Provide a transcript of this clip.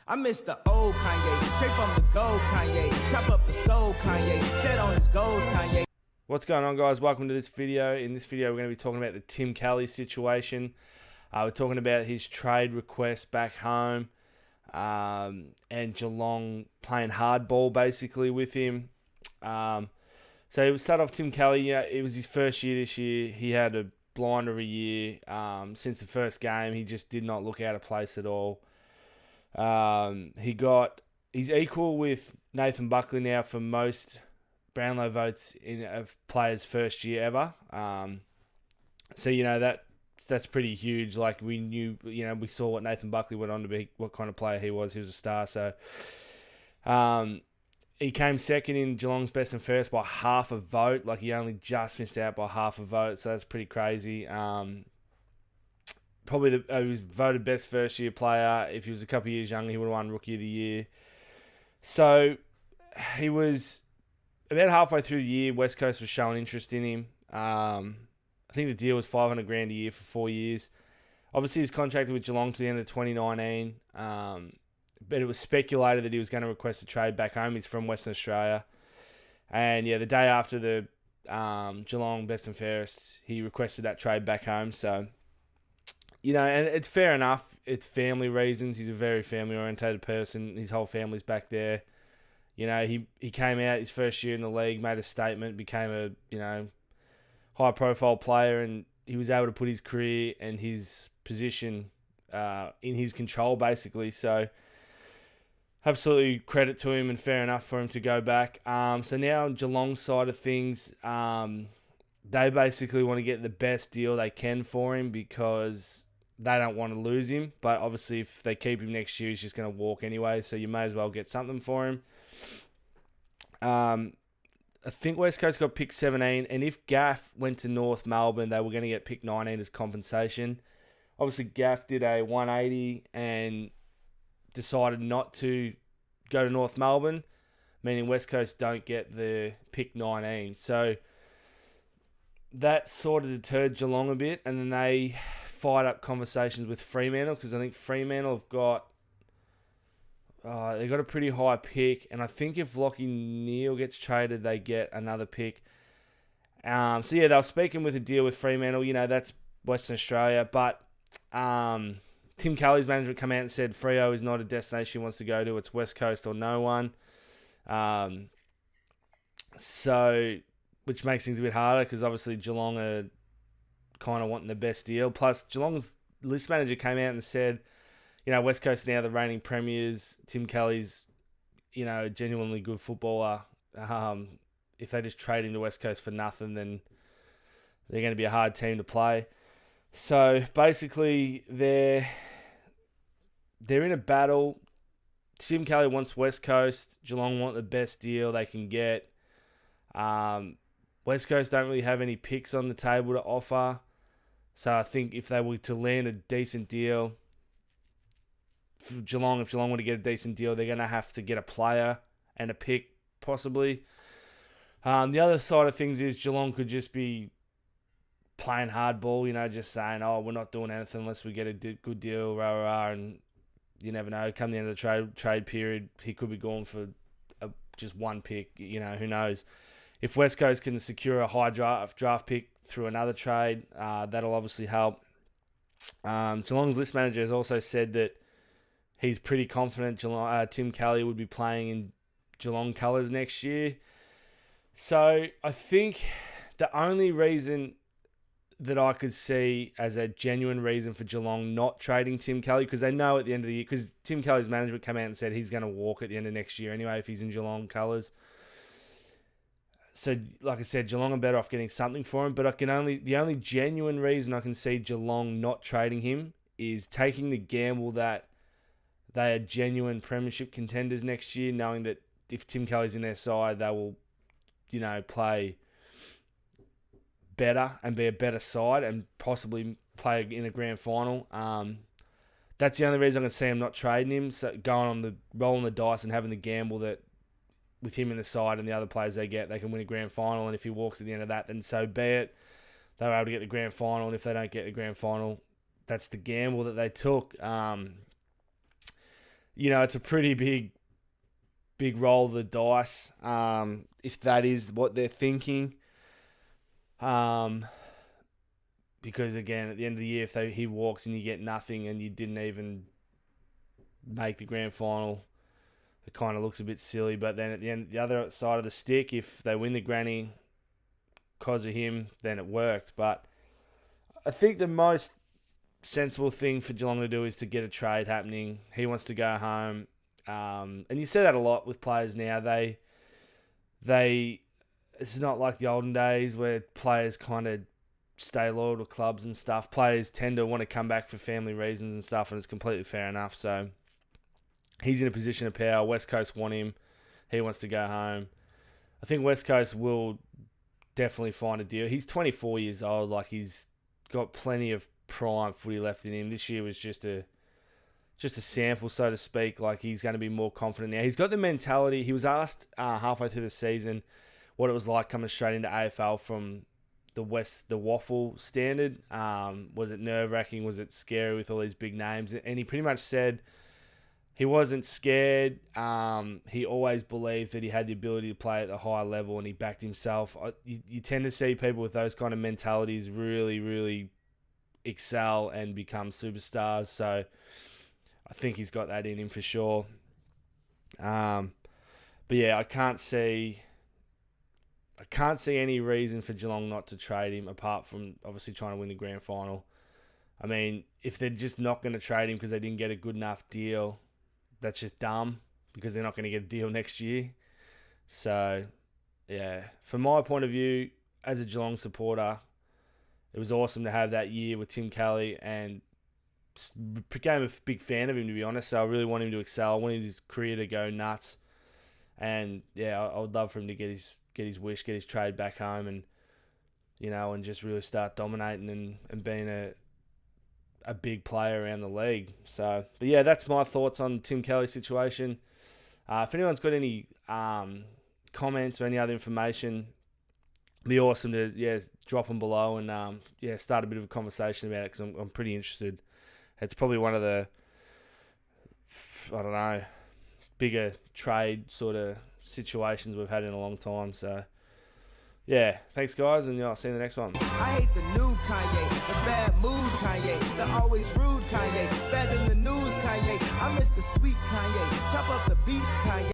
I miss the old Kanye, straight from the gold Kanye. Chop up the soul Kanye, set on his goals Kanye. What's going on, guys? Welcome to this video. In this video, we're going to be talking about the Tim Kelly situation. We're talking about his trade request back home and Geelong playing hardball basically with him. So we'll start off Tim Kelly. It was his first year this year. He had a blinder of a year. Since the first game, he just did not look out of place at all. He's equal with Nathan Buckley now for most Brownlow votes in a player's first year ever. So that's pretty huge. Like we knew, we saw what Nathan Buckley went on to be, what kind of player he was. He was a star. So he came second in Geelong's best and fairest by half a vote. Like he only just missed out by half a vote. So that's pretty crazy. Probably he was voted best first year player. If he was a couple of years younger, he would have won Rookie of the Year. So he was about halfway through the year. West Coast was showing interest in him. I think the deal was $500,000 a year for 4 years. Obviously, he's contracted with Geelong to the end of 2019. But it was speculated that he was going to request a trade back home. He's from Western Australia. And the day after the Geelong best and fairest, he requested that trade back home. So, and it's fair enough. It's family reasons. He's a very family-orientated person. His whole family's back there. He came out his first year in the league, made a statement, became a, high-profile player, and he was able to put his career and his position in his control, basically. So, absolutely credit to him and fair enough for him to go back. So now on Geelong's side of things, they basically want to get the best deal they can for him because they don't want to lose him. But obviously, if they keep him next year, he's just going to walk anyway. So you may as well get something for him. I think West Coast got pick 17, and if Gaff went to North Melbourne, they were going to get pick 19 as compensation. Obviously, Gaff did a 180 and decided not to go to North Melbourne, meaning West Coast don't get the pick 19. So that sort of deterred Geelong a bit, and then they fired up conversations with Fremantle because I think Fremantle have got they got a pretty high pick, and I think if Lachie Neale gets traded, they get another pick. So they were speaking with a deal with Fremantle. That's Western Australia, but Tim Kelly's management come out and said Freo is not a destination he wants to go to. It's West Coast or no one. So, which makes things a bit harder because obviously Geelong are kind of wanting the best deal. Plus, Geelong's list manager came out and said, West Coast are now the reigning premiers. Tim Kelly's, a genuinely good footballer. If they just trade him to West Coast for nothing, then they're going to be a hard team to play. So basically, they're in a battle. Tim Kelly wants West Coast. Geelong want the best deal they can get. West Coast don't really have any picks on the table to offer. So I think if they were to land a decent deal for Geelong, if Geelong were to get a decent deal, they're going to have to get a player and a pick, possibly. The other side of things is Geelong could just be playing hardball, just saying, we're not doing anything unless we get a good deal, rah. And you never know. Come the end of the trade period, he could be going for just one pick. Who knows? If West Coast can secure a high draft pick through another trade, that'll obviously help. Geelong's list manager has also said that he's pretty confident Tim Kelly would be playing in Geelong colours next year. So I think the only reason that I could see as a genuine reason for Geelong not trading Tim Kelly, because they know at the end of the year, because Tim Kelly's management came out and said he's going to walk at the end of next year anyway if he's in Geelong colours. So, like I said, Geelong are better off getting something for him, but the only genuine reason I can see Geelong not trading him is taking the gamble that they are genuine premiership contenders next year, knowing that if Tim Kelly's in their side, they will, play better and be a better side and possibly play in a grand final. That's the only reason I can see him not trading him. So rolling the dice and having the gamble that with him in the side and the other players they get, they can win a grand final. And if he walks at the end of that, then so be it. They were able to get the grand final. And if they don't get the grand final, that's the gamble that they took. it's a pretty big roll of the dice, if that is what they're thinking. Because again, at the end of the year, if he walks and you get nothing and you didn't even make the grand final, it kind of looks a bit silly. But then at the end, the other side of the stick, if they win the granny because of him, then it worked. But I think the most sensible thing for Geelong to do is to get a trade happening. He wants to go home. And you see that a lot with players now. It's not like the olden days where players kind of stay loyal to clubs and stuff. Players tend to want to come back for family reasons and stuff, and it's completely fair enough. So he's in a position of power. West Coast want him. He wants to go home. I think West Coast will definitely find a deal. He's 24 years old. Like, he's got plenty of prime footy left in him. This year was just a sample, so to speak. Like, he's going to be more confident now. He's got the mentality. He was asked halfway through the season what it was like coming straight into AFL from the Waffle standard. Was it nerve-wracking? Was it scary with all these big names? And he pretty much said he wasn't scared. He always believed that he had the ability to play at a high level, and he backed himself. You tend to see people with those kind of mentalities really, really excel and become superstars. So I think he's got that in him for sure. But yeah, I can't see any reason for Geelong not to trade him, apart from obviously trying to win the grand final. I mean, if they're just not going to trade him because they didn't get a good enough deal, that's just dumb, because they're not going to get a deal next year. So, yeah, from my point of view, as a Geelong supporter, it was awesome to have that year with Tim Kelly, and became a big fan of him, to be honest. So I really want him to excel. I want his career to go nuts. And yeah, I would love for him to get his wish, get his trade back home, and and just really start dominating and being a big player around the league. So, but yeah, that's my thoughts on Tim Kelly's situation. If anyone's got any comments or any other information, it'd be awesome to drop them below and start a bit of a conversation about it, because I'm pretty interested. It's probably one of the, bigger trade sort of situations we've had in a long time. So, yeah, thanks, guys, and I'll see you in the next one. I hate the new Kanye, the bad mood Kanye, the always rude Kanye, spaz in the news Kanye. I miss the sweet Kanye, chop up the beats Kanye.